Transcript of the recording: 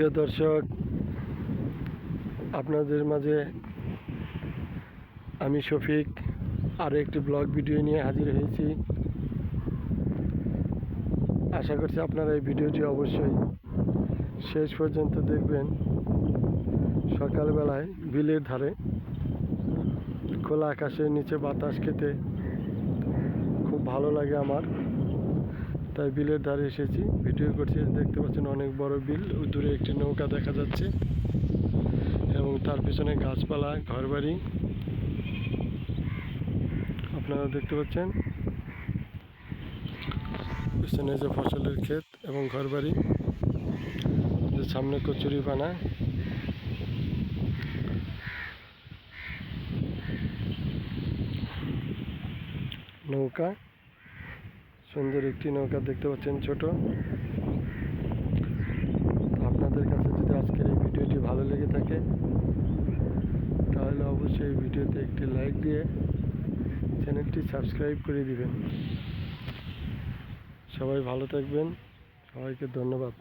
প্রিয় দর্শক, আপনাদের মাঝে আমি শফিক আরও একটি ব্লগ ভিডিও নিয়ে হাজির হয়েছি। আশা করছি আপনারা এই ভিডিওটি অবশ্যই শেষ পর্যন্ত দেখবেন। সকালবেলায় বিলের ধারে খোলা আকাশের নিচে বাতাস খেতে খুব ভালো লাগে আমার, তাই বিলের ধারে এসেছি, ভিডিও করছি। দেখতে পাচ্ছেন অনেক বড় বিল, দূরে একটি নৌকা দেখা যাচ্ছে এবং তার পিছনে গাছপালা, ঘরবাড়ি আপনারা দেখতে পাচ্ছেন। পিছনে যে ফসলের ক্ষেত এবং ঘরবাড়ি, যে সামনে কচুরিপানা। নৌকা, সুন্দর একটি নৌকা দেখতে পাচ্ছেন, ছোট। আপনাদের কাছে যদি আজকের এই ভিডিওটি ভালো লেগে থাকে তাহলে অবশ্যই এই ভিডিওতে একটি লাইক দিয়ে চ্যানেলটি সাবস্ক্রাইব করে দিবেন। সবাই ভালো থাকবেন, সবাইকে ধন্যবাদ।